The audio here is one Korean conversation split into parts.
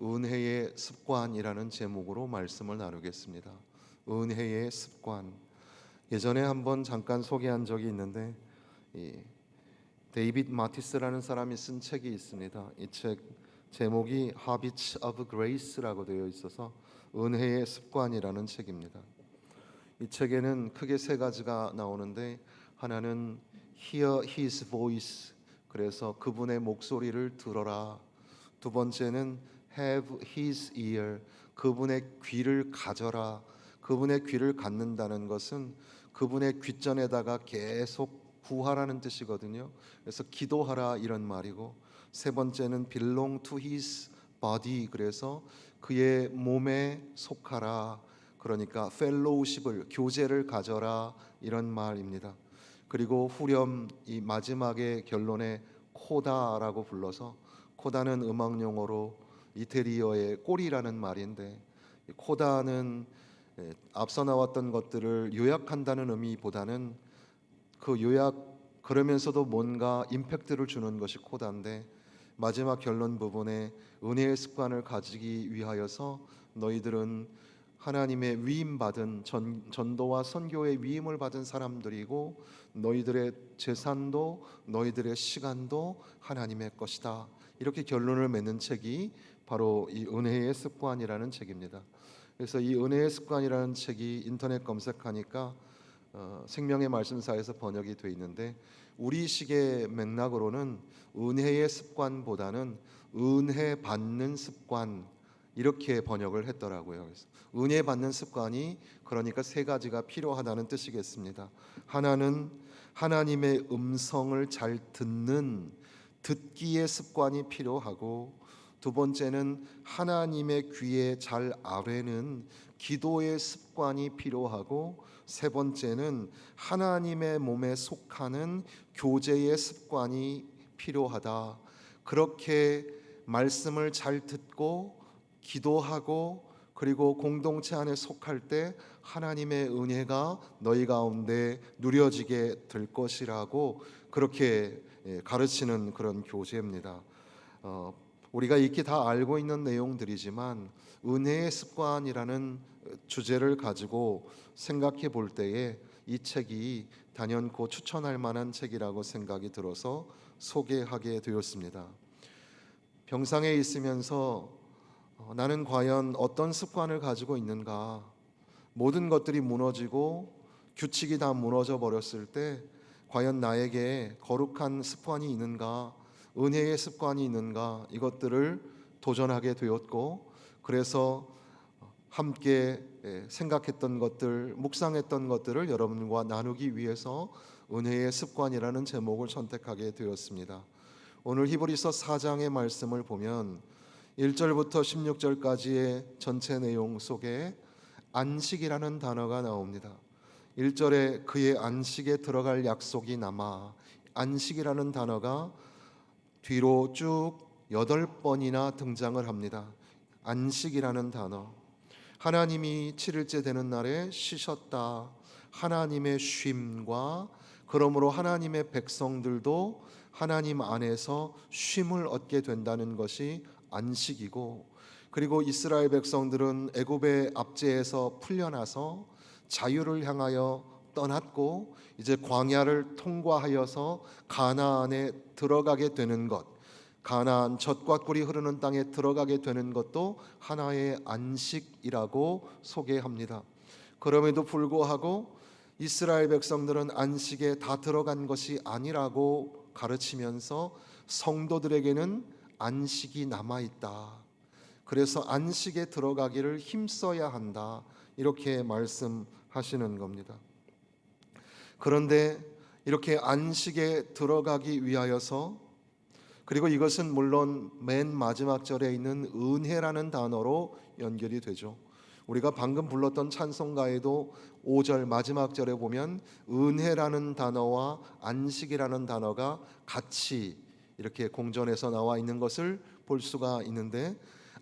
은혜의 습관이라는 제목으로 말씀을 나누겠습니다. 은혜의 습관. 예전에 한번 잠깐 소개한 적이 있는데 이 데이빗 마티스라는 사람이 쓴 책이 있습니다. 이 책 제목이 Habits of Grace라고 되어 있어서 은혜의 습관이라는 책입니다. 이 책에는 크게 세 가지가 나오는데, 하나는 Hear His Voice, 그래서 그분의 목소리를 들어라. 두 번째는 Have His Ear, 그분의 귀를 가져라. 그분의 귀를 갖는다는 것은 그분의 귓전에다가 계속 구하라는 뜻이거든요. 그래서 기도하라 이런 말이고, 세 번째는 belong to his body, 그래서 그의 몸에 속하라. 그러니까 펠로우십을, 교제를 가져라 이런 말입니다. 그리고 후렴 이 마지막에 결론에 코다라고 불러서, 코다는 음악 용어로 이태리어의 꼬리라는 말인데, 코다는 앞서 나왔던 것들을 요약한다는 의미보다는 그 요약, 그러면서도 뭔가 임팩트를 주는 것이 코다인데, 마지막 결론 부분에 은혜의 습관을 가지기 위하여서 너희들은 하나님의 위임 받은 전도와 선교의 위임을 받은 사람들이고, 너희들의 재산도 너희들의 시간도 하나님의 것이다. 이렇게 결론을 맺는 책이 바로 이 은혜의 습관이라는 책입니다. 그래서 이 은혜의 습관이라는 책이 인터넷 검색하니까 생명의 말씀사에서 번역이 되어 있는데, 우리식의 맥락으로는 은혜의 습관보다는 은혜 받는 습관, 이렇게 번역을 했더라고요. 그래서 은혜 받는 습관이 그러니까 세 가지가 필요하다는 뜻이겠습니다. 하나는 하나님의 음성을 잘 듣기의 습관이 필요하고, 두 번째는 하나님의 귀에 잘 아뢰는 기도의 습관이 필요하고, 세 번째는 하나님의 몸에 속하는 교제의 습관이 필요하다. 그렇게 말씀을 잘 듣고 기도하고 그리고 공동체 안에 속할 때 하나님의 은혜가 너희 가운데 누려지게 될 것이라고 그렇게 가르치는 그런 교제입니다. 우리가 익히 다 알고 있는 내용들이지만 은혜의 습관이라는 주제를 가지고 생각해 볼 때에 이 책이 단연코 추천할 만한 책이라고 생각이 들어서 소개하게 되었습니다. 병상에 있으면서 나는 과연 어떤 습관을 가지고 있는가? 모든 것들이 무너지고 규칙이 다 무너져 버렸을 때 과연 나에게 거룩한 습관이 있는가? 은혜의 습관이 있는가? 이것들을 도전하게 되었고, 그래서 함께 생각했던 것들, 묵상했던 것들을 여러분과 나누기 위해서 은혜의 습관이라는 제목을 선택하게 되었습니다. 오늘 히브리서 4장의 말씀을 보면 1절부터 16절까지의 전체 내용 속에 안식이라는 단어가 나옵니다. 1절에 그의 안식에 들어갈 약속이 남아, 안식이라는 단어가 뒤로 쭉 8번이나 등장을 합니다. 안식이라는 단어, 하나님이 7일째 되는 날에 쉬셨다, 하나님의 쉼과 그러므로 하나님의 백성들도 하나님 안에서 쉼을 얻게 된다는 것이 안식이고, 그리고 이스라엘 백성들은 애굽의 압제에서 풀려나서 자유를 향하여 떠났고 이제 광야를 통과하여서 가나안에 들어가게 되는 것, 가나안 젖과 꿀이 흐르는 땅에 들어가게 되는 것도 하나의 안식이라고 소개합니다. 그럼에도 불구하고 이스라엘 백성들은 안식에 다 들어간 것이 아니라고 가르치면서 성도들에게는 안식이 남아 있다. 그래서 안식에 들어가기를 힘써야 한다. 이렇게 말씀하시는 겁니다. 그런데 이렇게 안식에 들어가기 위하여서, 그리고 이것은 물론 맨 마지막 절에 있는 은혜라는 단어로 연결이 되죠. 우리가 방금 불렀던 찬송가에도 5절 마지막 절에 보면 은혜라는 단어와 안식이라는 단어가 같이 이렇게 공존해서 나와 있는 것을 볼 수가 있는데,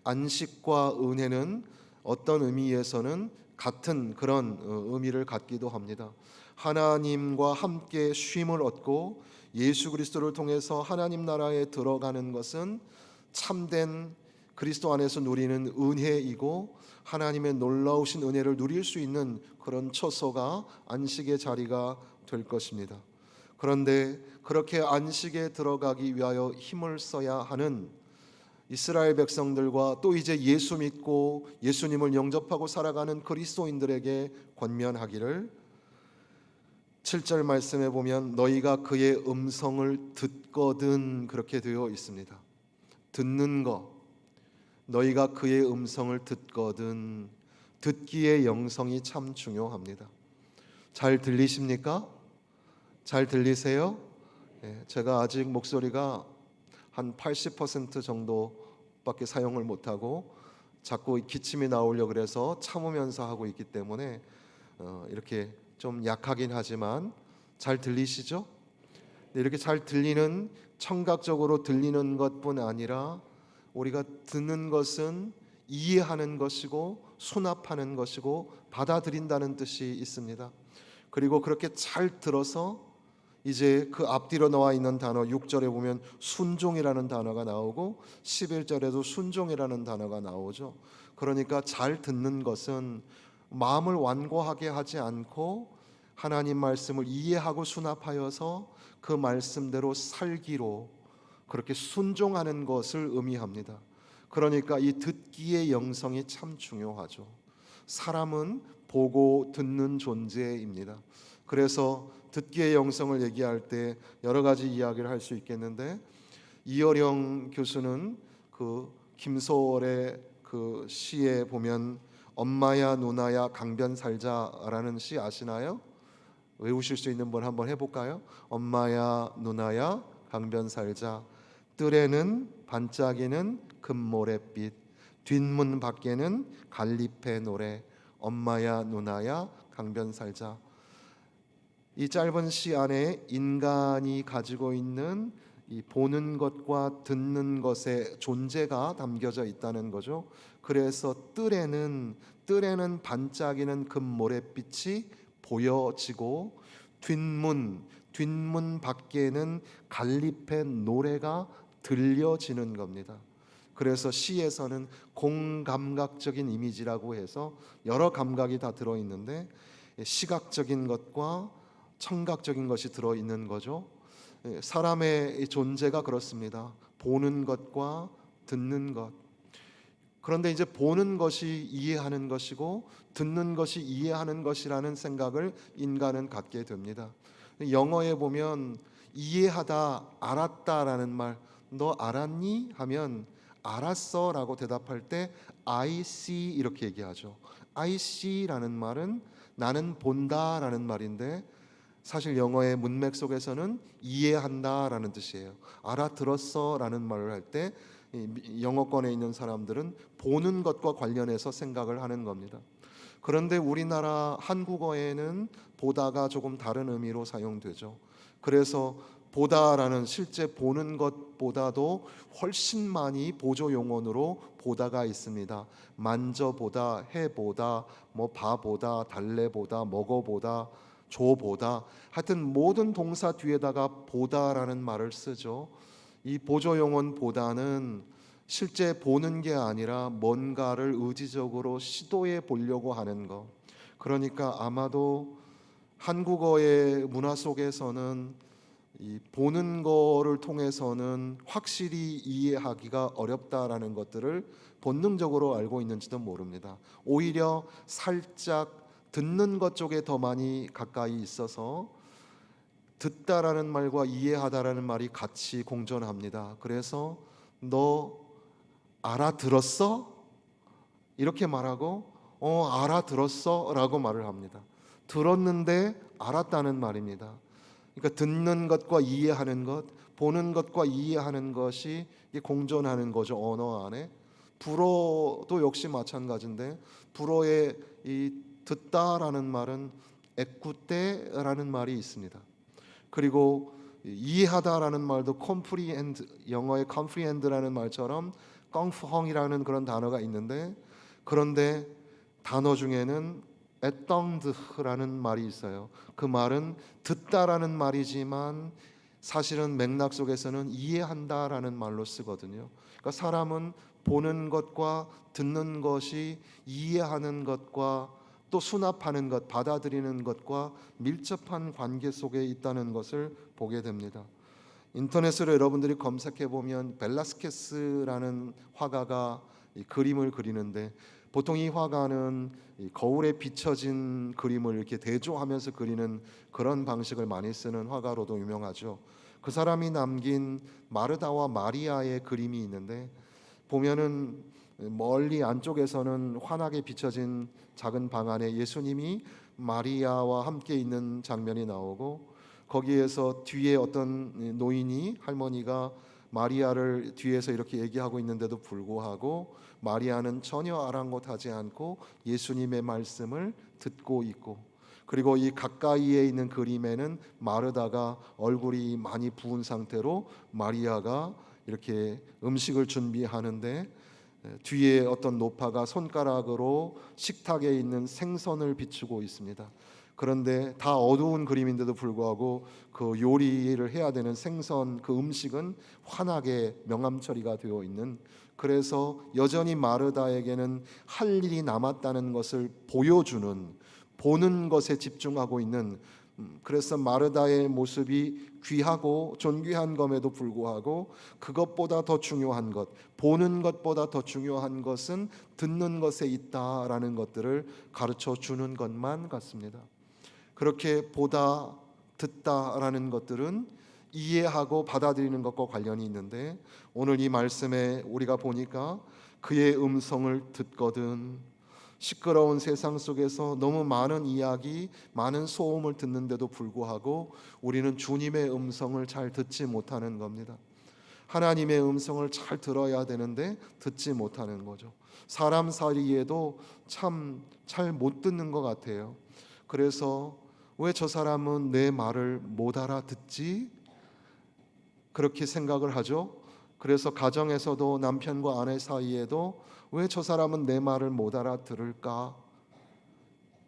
안식과 은혜는 어떤 의미에서는 같은 그런 의미를 갖기도 합니다. 하나님과 함께 쉼을 얻고 예수 그리스도를 통해서 하나님 나라에 들어가는 것은 참된 그리스도 안에서 누리는 은혜이고 하나님의 놀라우신 은혜를 누릴 수 있는 그런 처소가 안식의 자리가 될 것입니다. 그런데 그렇게 안식에 들어가기 위하여 힘을 써야 하는 이스라엘 백성들과 또 이제 예수 믿고 예수님을 영접하고 살아가는 그리스도인들에게 권면하기를 7절 말씀에 보면 너희가 그의 음성을 듣거든 그렇게 되어 있습니다. 듣는 것, 너희가 그의 음성을 듣거든, 듣기의 영성이 참 중요합니다. 잘 들리십니까? 잘 들리세요? 제가 아직 목소리가 한 80% 정도밖에 사용을 못하고 자꾸 기침이 나오려고 그래서 참으면서 하고 있기 때문에 이렇게 좀 약하긴 하지만 잘 들리시죠? 이렇게 잘 들리는, 청각적으로 들리는 것뿐 아니라 우리가 듣는 것은 이해하는 것이고 수납하는 것이고 받아들인다는 뜻이 있습니다. 그리고 그렇게 잘 들어서 이제 그 앞뒤로 나와 있는 단어 6절에 보면 순종이라는 단어가 나오고 11절에도 순종이라는 단어가 나오죠. 그러니까 잘 듣는 것은 마음을 완고하게 하지 않고 하나님 말씀을 이해하고 수납하여서 그 말씀대로 살기로 그렇게 순종하는 것을 의미합니다. 그러니까 이 듣기의 영성이 참 중요하죠. 사람은 보고 듣는 존재입니다. 그래서 듣기의 영성을 얘기할 때 여러 가지 이야기를 할 수 있겠는데, 이어령 교수는 그 김소월의 그 시에 보면 엄마야 누나야 강변 살자라는 시 아시나요? 외우실 수 있는 분 한번 해볼까요? 엄마야 누나야 강변 살자, 뜰에는 반짝이는 금모래빛, 뒷문 밖에는 갈잎의 노래, 엄마야 누나야 강변 살자. 이 짧은 시 안에 인간이 가지고 있는 이 보는 것과 듣는 것의 존재가 담겨져 있다는 거죠. 그래서 뜰에는 반짝이는 금모래빛이 보여지고 뒷문 밖에는 갈잎의 노래가 들려지는 겁니다. 그래서 시에서는 공감각적인 이미지라고 해서 여러 감각이 다 들어있는데 시각적인 것과 청각적인 것이 들어있는 거죠. 사람의 존재가 그렇습니다. 보는 것과 듣는 것. 그런데 이제 보는 것이 이해하는 것이고 듣는 것이 이해하는 것이라는 생각을 인간은 갖게 됩니다. 영어에 보면 이해하다, 알았다라는 말, 너 알았니? 하면 알았어라고 대답할 때 I see 이렇게 얘기하죠. I see라는 말은 나는 본다라는 말인데 사실 영어의 문맥 속에서는 이해한다라는 뜻이에요. 알아들었어라는 말을 할 때 영어권에 있는 사람들은 보는 것과 관련해서 생각을 하는 겁니다. 그런데 우리나라 한국어에는 보다가 조금 다른 의미로 사용되죠. 그래서 보다라는 실제 보는 것보다도 훨씬 많이 보조 용언으로 보다가 있습니다. 만져보다, 해보다, 뭐 봐보다, 달래보다, 먹어보다, 줘보다, 하여튼 모든 동사 뒤에다가 보다라는 말을 쓰죠. 이 보조 용언 보다는 실제 보는 게 아니라 뭔가를 의지적으로 시도해 보려고 하는 것. 그러니까 아마도 한국어의 문화 속에서는 이 보는 거를 통해서는 확실히 이해하기가 어렵다라는 것들을 본능적으로 알고 있는지도 모릅니다. 오히려 살짝 듣는 것 쪽에 더 많이 가까이 있어서 듣다라는 말과 이해하다라는 말이 같이 공존합니다. 그래서 너 알아들었어? 이렇게 말하고 알아들었어? 라고 말을 합니다. 들었는데 알았다는 말입니다. 그러니까 듣는 것과 이해하는 것, 보는 것과 이해하는 것이 공존하는 거죠. 언어 안에. 불어도 역시 마찬가지인데 불어의 이 듣다라는 말은 에쿠테라는 말이 있습니다. 그리고 이해하다라는 말도 comprehend, 영어의 comprehend라는 말처럼 껑펑이라는 그런 단어가 있는데, 그런데 단어 중에는 애떵드라는 말이 있어요. 그 말은 듣다라는 말이지만 사실은 맥락 속에서는 이해한다라는 말로 쓰거든요. 그러니까 사람은 보는 것과 듣는 것이 이해하는 것과 또 수납하는 것, 받아들이는 것과 밀접한 관계 속에 있다는 것을 보게 됩니다. 인터넷으로 여러분들이 검색해 보면 벨라스케스라는 화가가 이 그림을 그리는데, 보통 이 화가는 이 거울에 비춰진 그림을 이렇게 대조하면서 그리는 그런 방식을 많이 쓰는 화가로도 유명하죠. 그 사람이 남긴 마르다와 마리아의 그림이 있는데, 보면은 멀리 안쪽에서는 환하게 비춰진 작은 방 안에 예수님이 마리아와 함께 있는 장면이 나오고, 거기에서 뒤에 어떤 노인이, 할머니가 마리아를 뒤에서 이렇게 얘기하고 있는데도 불구하고 마리아는 전혀 아랑곳하지 않고 예수님의 말씀을 듣고 있고, 그리고 이 가까이에 있는 그림에는 마르다가 얼굴이 많이 부은 상태로 마리아가 이렇게 음식을 준비하는데, 뒤에 어떤 노파가 손가락으로 식탁에 있는 생선을 비추고 있습니다. 그런데 다 어두운 그림인데도 불구하고 그 요리를 해야 되는 생선, 그 음식은 환하게 명암 처리가 되어 있는, 그래서 여전히 마르다에게는 할 일이 남았다는 것을 보여주는, 보는 것에 집중하고 있는, 그래서 마르다의 모습이 귀하고 존귀한 것에도 불구하고 그것보다 더 중요한 것, 보는 것보다 더 중요한 것은 듣는 것에 있다라는 것들을 가르쳐 주는 것만 같습니다. 그렇게 보다, 듣다라는 것들은 이해하고 받아들이는 것과 관련이 있는데, 오늘 이 말씀에 우리가 보니까 그의 음성을 듣거든, 시끄러운 세상 속에서 너무 많은 이야기, 많은 소음을 듣는데도 불구하고 우리는 주님의 음성을 잘 듣지 못하는 겁니다. 하나님의 음성을 잘 들어야 되는데 듣지 못하는 거죠. 사람 사이에도 참 잘 못 듣는 것 같아요. 그래서 왜 저 사람은 내 말을 못 알아듣지? 그렇게 생각을 하죠. 그래서 가정에서도 남편과 아내 사이에도 왜 저 사람은 내 말을 못 알아들을까?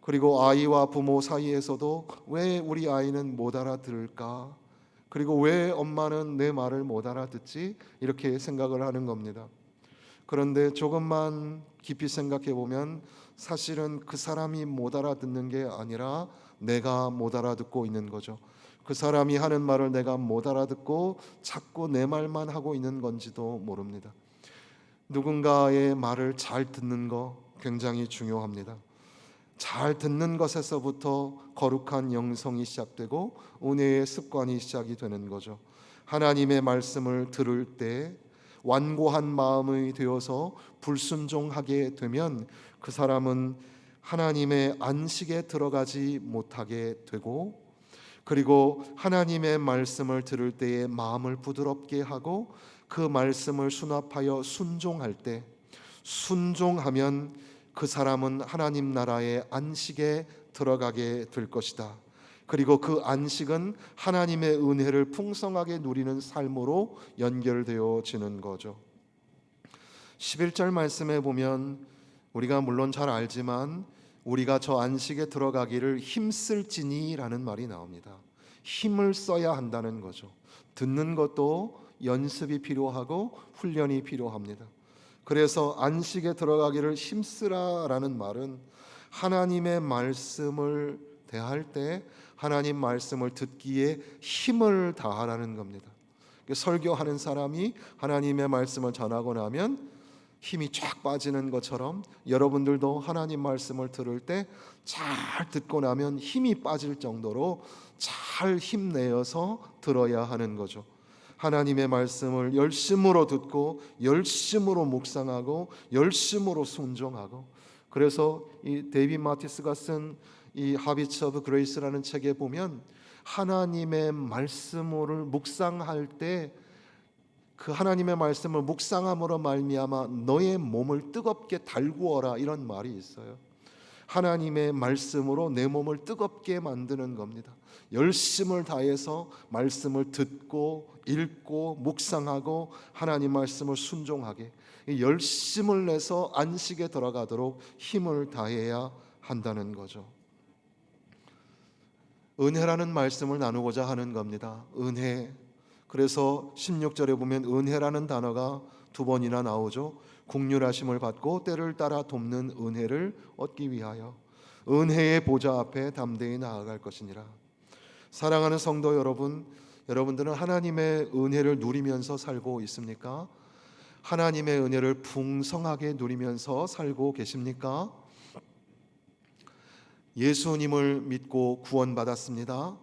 그리고 아이와 부모 사이에서도 왜 우리 아이는 못 알아들을까? 그리고 왜 엄마는 내 말을 못 알아듣지? 이렇게 생각을 하는 겁니다. 그런데 조금만 깊이 생각해 보면 사실은 그 사람이 못 알아듣는 게 아니라 내가 못 알아듣고 있는 거죠. 그 사람이 하는 말을 내가 못 알아듣고 자꾸 내 말만 하고 있는 건지도 모릅니다. 누군가의 말을 잘 듣는 거 굉장히 중요합니다. 잘 듣는 것에서부터 거룩한 영성이 시작되고 은혜의 습관이 시작이 되는 거죠. 하나님의 말씀을 들을 때 완고한 마음이 되어서 불순종하게 되면 그 사람은 하나님의 안식에 들어가지 못하게 되고, 그리고 하나님의 말씀을 들을 때에 마음을 부드럽게 하고 그 말씀을 수납하여 순종할 때, 순종하면 그 사람은 하나님 나라의 안식에 들어가게 될 것이다. 그리고 그 안식은 하나님의 은혜를 풍성하게 누리는 삶으로 연결되어지는 거죠. 11절 말씀에 보면 우리가 물론 잘 알지만 우리가 저 안식에 들어가기를 힘쓸지니라는 말이 나옵니다. 힘을 써야 한다는 거죠. 듣는 것도 연습이 필요하고 훈련이 필요합니다. 그래서 안식에 들어가기를 힘쓰라라는 말은 하나님의 말씀을 대할 때 하나님 말씀을 듣기에 힘을 다하라는 겁니다. 설교하는 사람이 하나님의 말씀을 전하고 나면 힘이 쫙 빠지는 것처럼 여러분들도 하나님 말씀을 들을 때 잘 듣고 나면 힘이 빠질 정도로 잘 힘내어서 들어야 하는 거죠. 하나님의 말씀을 열심으로 듣고 열심으로 묵상하고 열심으로 순종하고, 그래서 이 데이빗 마티스가 쓴 이 하비츠 오브 그레이스라는 책에 보면 하나님의 말씀을 묵상할 때 그 하나님의 말씀을 묵상함으로 말미암아 너의 몸을 뜨겁게 달구어라, 이런 말이 있어요. 하나님의 말씀으로 내 몸을 뜨겁게 만드는 겁니다. 열심을 다해서 말씀을 듣고 읽고 묵상하고 하나님 말씀을 순종하게, 열심을 내서 안식에 들어가도록 힘을 다해야 한다는 거죠. 은혜라는 말씀을 나누고자 하는 겁니다. 은혜. 그래서 16절에 보면 은혜라는 단어가 두 번이나 나오죠. 긍휼하심을 받고 때를 따라 돕는 은혜를 얻기 위하여 은혜의 보좌 앞에 담대히 나아갈 것이니라. 사랑하는 성도 여러분, 여러분들은 하나님의 은혜를 누리면서 살고 있습니까? 하나님의 은혜를 풍성하게 누리면서 살고 계십니까? 예수님을 믿고 구원받았습니다.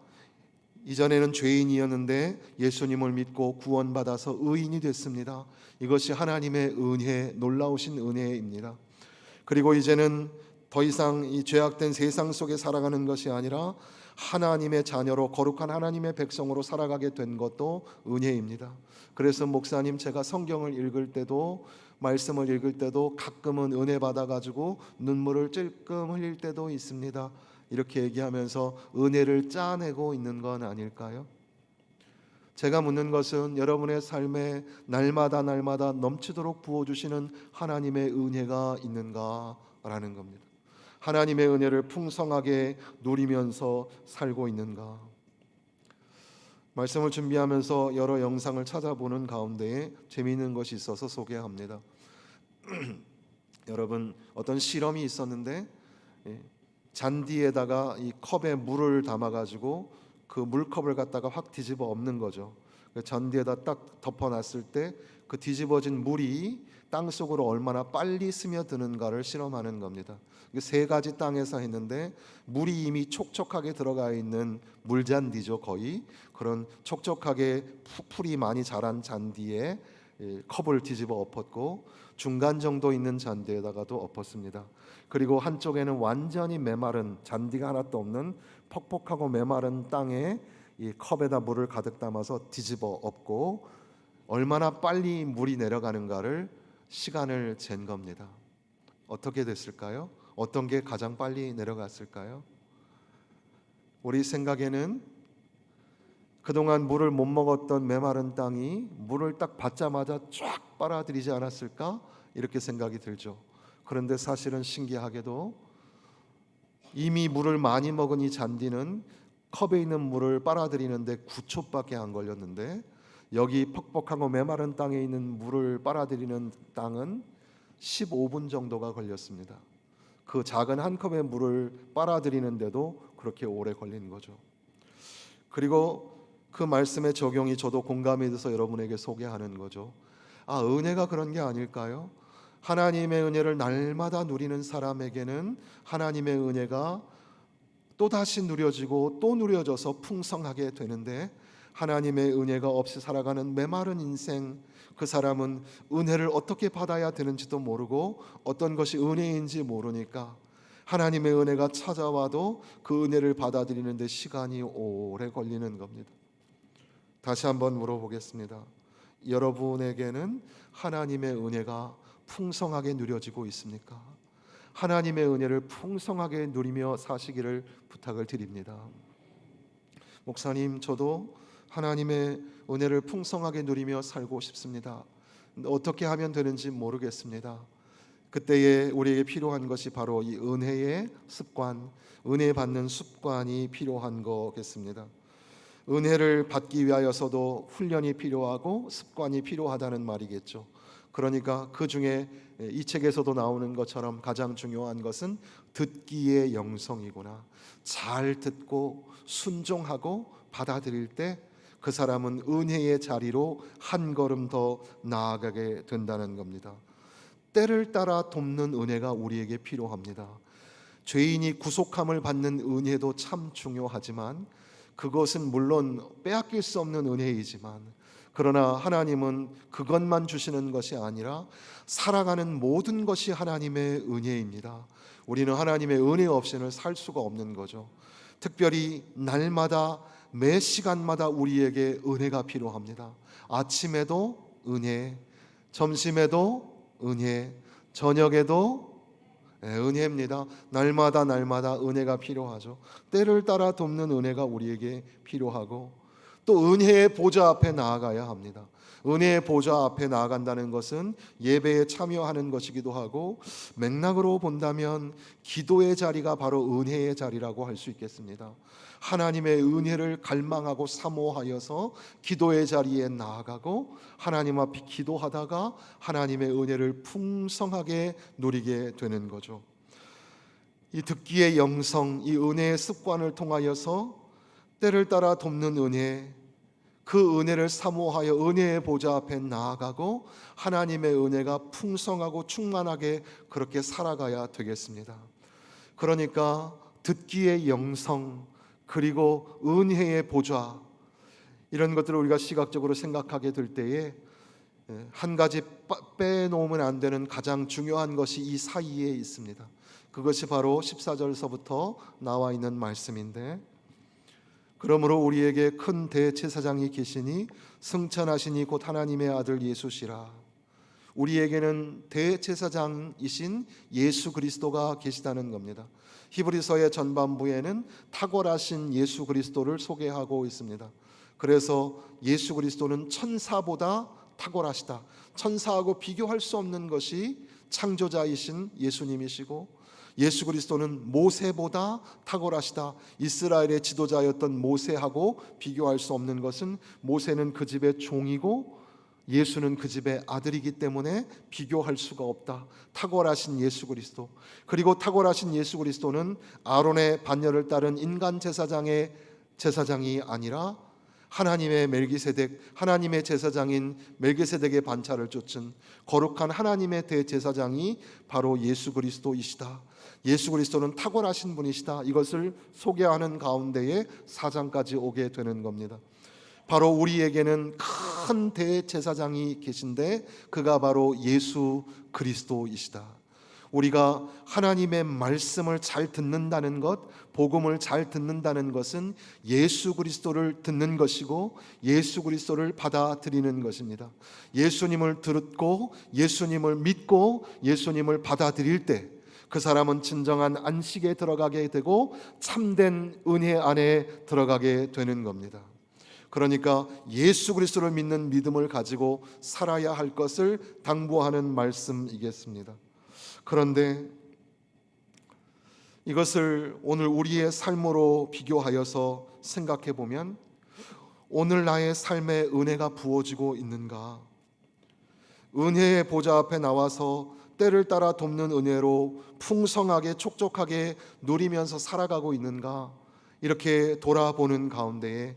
이전에는 죄인이었는데 예수님을 믿고 구원받아서 의인이 됐습니다. 이것이 하나님의 은혜, 놀라우신 은혜입니다. 그리고 이제는 더 이상 이 죄악된 세상 속에 살아가는 것이 아니라 하나님의 자녀로, 거룩한 하나님의 백성으로 살아가게 된 것도 은혜입니다. 그래서 목사님, 제가 성경을 읽을 때도, 말씀을 읽을 때도 가끔은 은혜 받아가지고 눈물을 찔끔 흘릴 때도 있습니다. 이렇게 얘기하면서 은혜를 짜내고 있는 건 아닐까요? 제가 묻는 것은 여러분의 삶에 날마다 넘치도록 부어주시는 하나님의 은혜가 있는가라는 겁니다. 하나님의 은혜를 풍성하게 누리면서 살고 있는가? 말씀을 준비하면서 여러 영상을 찾아보는 가운데에 재미있는 것이 있어서 소개합니다. 여러분, 어떤 실험이 있었는데 잔디에다가 이 컵에 물을 담아가지고 그 물컵을 갖다가 확 뒤집어 엎는 거죠. 잔디에다 딱 덮어놨을 때 그 뒤집어진 물이 땅 속으로 얼마나 빨리 스며드는가를 실험하는 겁니다. 세 가지 땅에서 했는데 물이 이미 촉촉하게 들어가 있는 물잔디죠, 거의. 그런 촉촉하게 풀이 많이 자란 잔디에 컵을 뒤집어 엎었고, 중간 정도 있는 잔디에다가도 엎었습니다. 그리고 한쪽에는 완전히 메마른, 잔디가 하나도 없는 퍽퍽하고 메마른 땅에 이 컵에다 물을 가득 담아서 뒤집어 엎고 얼마나 빨리 물이 내려가는가를 시간을 잰 겁니다. 어떻게 됐을까요? 어떤 게 가장 빨리 내려갔을까요? 우리 생각에는 그동안 물을 못 먹었던 메마른 땅이 물을 딱 받자마자 쫙 빨아들이지 않았을까? 이렇게 생각이 들죠. 그런데 사실은 신기하게도 이미 물을 많이 먹은 이 잔디는 컵에 있는 물을 빨아들이는데 9초밖에 안 걸렸는데, 여기 퍽퍽하고 메마른 땅에 있는 물을 빨아들이는 땅은 15분 정도가 걸렸습니다. 그 작은 한 컵의 물을 빨아들이는데도 그렇게 오래 걸린 거죠. 그리고 그 말씀의 적용이 저도 공감이 돼서 여러분에게 소개하는 거죠. 은혜가 그런 게 아닐까요? 하나님의 은혜를 날마다 누리는 사람에게는 하나님의 은혜가 또다시 누려지고 또 누려져서 풍성하게 되는데, 하나님의 은혜가 없이 살아가는 메마른 인생, 그 사람은 은혜를 어떻게 받아야 되는지도 모르고 어떤 것이 은혜인지 모르니까 하나님의 은혜가 찾아와도 그 은혜를 받아들이는 데 시간이 오래 걸리는 겁니다. 다시 한번 물어보겠습니다. 여러분에게는 하나님의 은혜가 풍성하게 누려지고 있습니까? 하나님의 은혜를 풍성하게 누리며 사시기를 부탁을 드립니다. 목사님, 저도 하나님의 은혜를 풍성하게 누리며 살고 싶습니다. 어떻게 하면 되는지 모르겠습니다. 그때에 우리에게 필요한 것이 바로 이 은혜의 습관, 은혜 받는 습관이 필요한 거겠습니다. 은혜를 받기 위하여서도 훈련이 필요하고 습관이 필요하다는 말이겠죠. 그러니까 그 중에 이 책에서도 나오는 것처럼 가장 중요한 것은 듣기의 영성이구나. 잘 듣고 순종하고 받아들일 때 그 사람은 은혜의 자리로 한 걸음 더 나아가게 된다는 겁니다. 때를 따라 돕는 은혜가 우리에게 필요합니다. 죄인이 구속함을 받는 은혜도 참 중요하지만 그것은 물론 빼앗길 수 없는 은혜이지만, 그러나 하나님은 그것만 주시는 것이 아니라 살아가는 모든 것이 하나님의 은혜입니다. 우리는 하나님의 은혜 없이는 살 수가 없는 거죠. 특별히 날마다 매 시간마다 우리에게 은혜가 필요합니다. 아침에도 은혜, 점심에도 은혜, 저녁에도 은혜입니다. 날마다 은혜가 필요하죠. 때를 따라 돕는 은혜가 우리에게 필요하고 또 은혜의 보좌 앞에 나아가야 합니다. 은혜의 보좌 앞에 나아간다는 것은 예배에 참여하는 것이기도 하고, 맥락으로 본다면 기도의 자리가 바로 은혜의 자리라고 할 수 있겠습니다. 하나님의 은혜를 갈망하고 사모하여서 기도의 자리에 나아가고, 하나님 앞에 기도하다가 하나님의 은혜를 풍성하게 누리게 되는 거죠. 이 듣기의 영성, 이 은혜의 습관을 통하여서 때를 따라 돕는 은혜, 그 은혜를 사모하여 은혜의 보좌 앞에 나아가고 하나님의 은혜가 풍성하고 충만하게 그렇게 살아가야 되겠습니다. 그러니까 듣기의 영성, 그리고 은혜의 보좌, 이런 것들을 우리가 시각적으로 생각하게 될 때에 한 가지 빼놓으면 안 되는 가장 중요한 것이 이 사이에 있습니다. 그것이 바로 14절서부터 나와 있는 말씀인데, 그러므로 우리에게 큰 대제사장이 계시니 승천하시니 곧 하나님의 아들 예수시라. 우리에게는 대제사장이신 예수 그리스도가 계시다는 겁니다. 히브리서의 전반부에는 탁월하신 예수 그리스도를 소개하고 있습니다. 그래서 예수 그리스도는 천사보다 탁월하시다. 천사하고 비교할 수 없는 것이 창조자이신 예수님이시고, 예수 그리스도는 모세보다 탁월하시다. 이스라엘의 지도자였던 모세하고 비교할 수 없는 것은 모세는 그 집의 종이고 예수는 그 집의 아들이기 때문에 비교할 수가 없다. 탁월하신 예수 그리스도, 그리고 탁월하신 예수 그리스도는 아론의 반열을 따른 인간 제사장이 아니라 하나님의 멜기세덱, 하나님의 제사장인 멜기세덱의 반차를 쫓은 거룩한 하나님의 대제사장이 바로 예수 그리스도이시다. 예수 그리스도는 탁월하신 분이시다. 이것을 소개하는 가운데에 4장까지 오게 되는 겁니다. 바로 우리에게는 큰 대제사장이 계신데 그가 바로 예수 그리스도이시다. 우리가 하나님의 말씀을 잘 듣는다는 것, 복음을 잘 듣는다는 것은 예수 그리스도를 듣는 것이고 예수 그리스도를 받아들이는 것입니다. 예수님을 듣고 예수님을 믿고 예수님을 받아들일 때 그 사람은 진정한 안식에 들어가게 되고 참된 은혜 안에 들어가게 되는 겁니다. 그러니까 예수 그리스도를 믿는 믿음을 가지고 살아야 할 것을 당부하는 말씀이겠습니다. 그런데 이것을 오늘 우리의 삶으로 비교하여서 생각해 보면, 오늘 나의 삶에 은혜가 부어지고 있는가? 은혜의 보좌 앞에 나와서 때를 따라 돕는 은혜로 풍성하게 촉촉하게 누리면서 살아가고 있는가? 이렇게 돌아보는 가운데에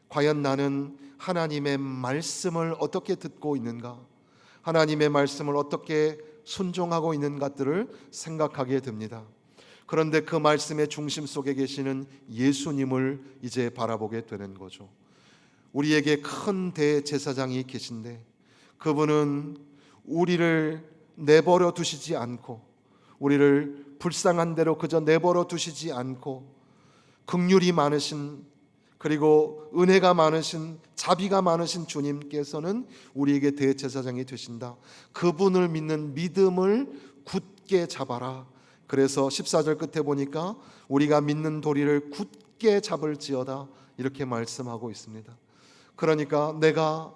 과연 나는 하나님의 말씀을 어떻게 듣고 있는가? 하나님의 말씀을 어떻게 순종하고 있는가들을 생각하게 됩니다. 그런데 그 말씀의 중심 속에 계시는 예수님을 이제 바라보게 되는 거죠. 우리에게 큰 대제사장이 계신데 그분은 우리를 내버려 두시지 않고, 우리를 불쌍한 대로 그저 내버려 두시지 않고, 긍휼이 많으신, 그리고 은혜가 많으신, 자비가 많으신 주님께서는 우리에게 대제사장이 되신다. 그분을 믿는 믿음을 굳게 잡아라. 그래서 14절 끝에 보니까 우리가 믿는 도리를 굳게 잡을지어다, 이렇게 말씀하고 있습니다. 그러니까 내가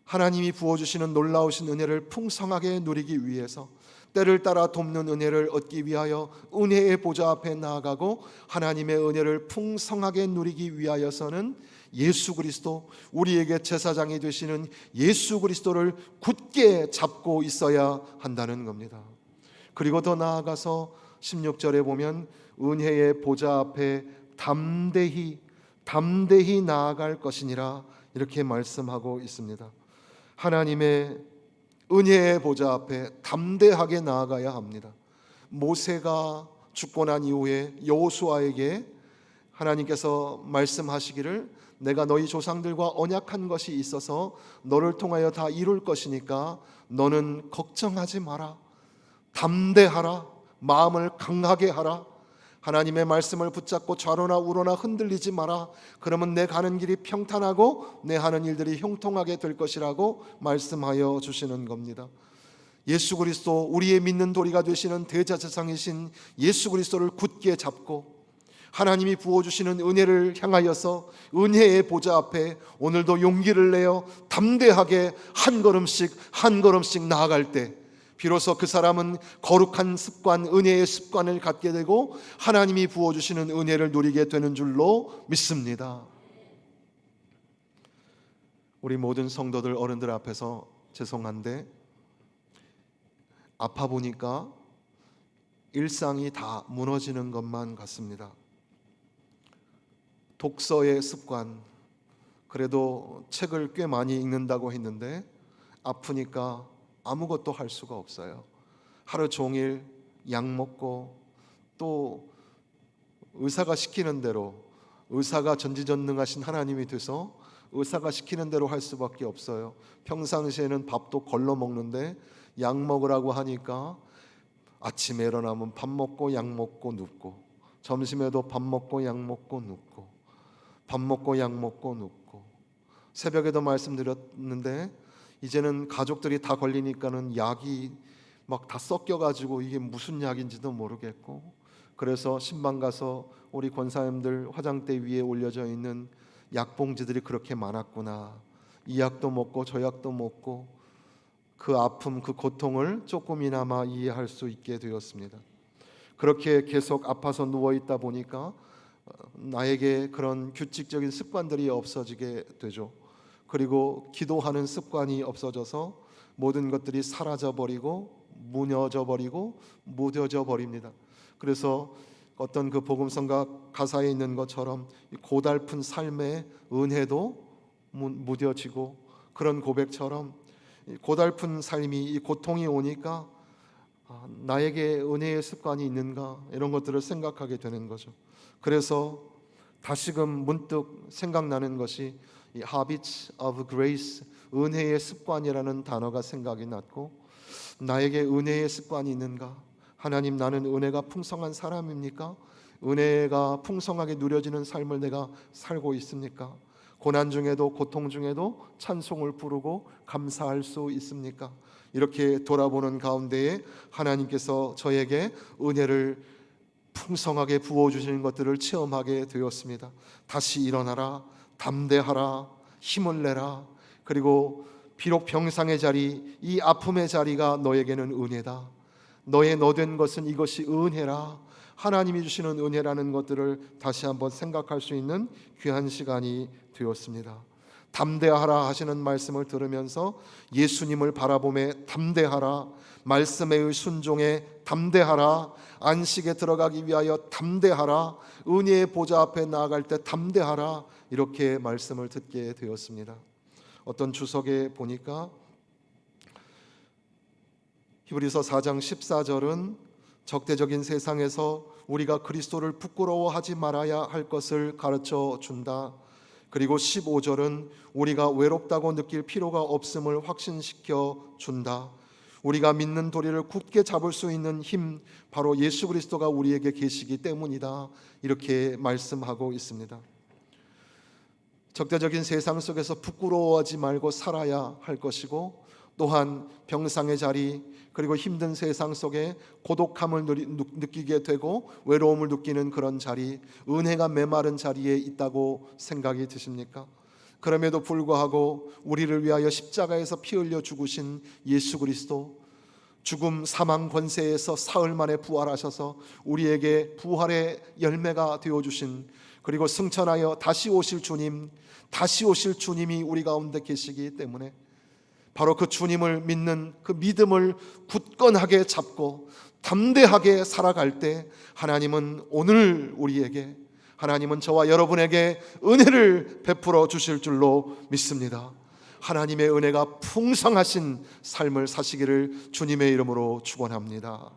하나님이 부어주시는 놀라우신 은혜를 풍성하게 누리기 위해서, 때를 따라 돕는 은혜를 얻기 위하여 은혜의 보좌 앞에 나아가고 하나님의 은혜를 풍성하게 누리기 위하여서는 예수 그리스도, 우리에게 제사장이 되시는 예수 그리스도를 굳게 잡고 있어야 한다는 겁니다. 그리고 더 나아가서 16절에 보면 은혜의 보좌 앞에 담대히 나아갈 것이니라, 이렇게 말씀하고 있습니다. 하나님의 은혜의 보좌 앞에 담대하게 나아가야 합니다. 모세가 죽고 난 이후에 여호수아에게 하나님께서 말씀하시기를, 내가 너희 조상들과 언약한 것이 있어서 너를 통하여 다 이룰 것이니까 너는 걱정하지 마라, 담대하라, 마음을 강하게 하라, 하나님의 말씀을 붙잡고 좌로나 우로나 흔들리지 마라. 그러면 내 가는 길이 평탄하고 내 하는 일들이 형통하게 될 것이라고 말씀하여 주시는 겁니다. 예수 그리스도, 우리의 믿는 도리가 되시는 대제사장이신 예수 그리스도를 굳게 잡고 하나님이 부어주시는 은혜를 향하여서 은혜의 보좌 앞에 오늘도 용기를 내어 담대하게 한 걸음씩 한 걸음씩 나아갈 때 비로소 그 사람은 거룩한 습관, 은혜의 습관을 갖게 되고 하나님이 부어주시는 은혜를 누리게 되는 줄로 믿습니다. 우리 모든 성도들, 어른들 앞에서 죄송한데 아파 보니까 일상이 다 무너지는 것만 같습니다. 독서의 습관, 그래도 책을 꽤 많이 읽는다고 했는데 아프니까 아무것도 할 수가 없어요. 하루 종일 약 먹고 또 의사가 시키는 대로, 의사가 전지전능하신 하나님이 돼서 의사가 시키는 대로 할 수밖에 없어요. 평상시에는 밥도 걸러 먹는데 약 먹으라고 하니까 아침에 일어나면 밥 먹고 약 먹고 눕고, 점심에도 밥 먹고 약 먹고 눕고, 밥 먹고 약 먹고 눕고, 새벽에도 말씀드렸는데 이제는 가족들이 다 걸리니까는 약이 막 다 섞여가지고 이게 무슨 약인지도 모르겠고, 그래서 신방 가서 우리 권사님들 화장대 위에 올려져 있는 약봉지들이 그렇게 많았구나, 이 약도 먹고 저 약도 먹고, 그 아픔, 그 고통을 조금이나마 이해할 수 있게 되었습니다. 그렇게 계속 아파서 누워있다 보니까 나에게 그런 규칙적인 습관들이 없어지게 되죠. 그리고 기도하는 습관이 없어져서 모든 것들이 사라져 버리고 무너져 버리고 무뎌져 버립니다. 그래서 어떤 그 복음성가 가사에 있는 것처럼 고달픈 삶의 은혜도 무뎌지고, 그런 고백처럼 고달픈 삶이, 이 고통이 오니까 나에게 은혜의 습관이 있는가, 이런 것들을 생각하게 되는 거죠. 그래서 다시금 문득 생각나는 것이 이 habits of grace, 은혜의 습관이라는 단어가 생각이 났고, 나에게 은혜의 습관이 있는가? 하나님, 나는 은혜가 풍성한 사람입니까? 은혜가 풍성하게 누려지는 삶을 내가 살고 있습니까? 고난 중에도 고통 중에도 찬송을 부르고 감사할 수 있습니까? 이렇게 돌아보는 가운데에 하나님께서 저에게 은혜를 풍성하게 부어주시는 것들을 체험하게 되었습니다. 다시 일어나라, 담대하라, 힘을 내라. 그리고 비록 병상의 자리, 이 아픔의 자리가 너에게는 은혜다. 너의 너된 것은 이것이 은혜라. 하나님이 주시는 은혜라는 것들을 다시 한번 생각할 수 있는 귀한 시간이 되었습니다. 담대하라 하시는 말씀을 들으면서 예수님을 바라보며 담대하라, 말씀에 순종해 담대하라, 안식에 들어가기 위하여 담대하라, 은혜의 보좌 앞에 나아갈 때 담대하라, 이렇게 말씀을 듣게 되었습니다. 어떤 주석에 보니까 히브리서 4장 14절은 적대적인 세상에서 우리가 그리스도를 부끄러워하지 말아야 할 것을 가르쳐 준다. 그리고 15절은 우리가 외롭다고 느낄 필요가 없음을 확신시켜 준다. 우리가 믿는 도리를 굳게 잡을 수 있는 힘, 바로 예수 그리스도가 우리에게 계시기 때문이다. 이렇게 말씀하고 있습니다. 적대적인 세상 속에서 부끄러워하지 말고 살아야 할 것이고, 또한 병상의 자리, 그리고 힘든 세상 속에 고독함을 느끼게 되고 외로움을 느끼는 그런 자리, 은혜가 메마른 자리에 있다고 생각이 드십니까? 그럼에도 불구하고 우리를 위하여 십자가에서 피 흘려 죽으신 예수 그리스도, 죽음 사망 권세에서 사흘 만에 부활하셔서 우리에게 부활의 열매가 되어주신, 그리고 승천하여 다시 오실 주님, 다시 오실 주님이 우리 가운데 계시기 때문에 바로 그 주님을 믿는 그 믿음을 굳건하게 잡고 담대하게 살아갈 때 하나님은 오늘 우리에게, 하나님은 저와 여러분에게 은혜를 베풀어 주실 줄로 믿습니다. 하나님의 은혜가 풍성하신 삶을 사시기를 주님의 이름으로 축원합니다.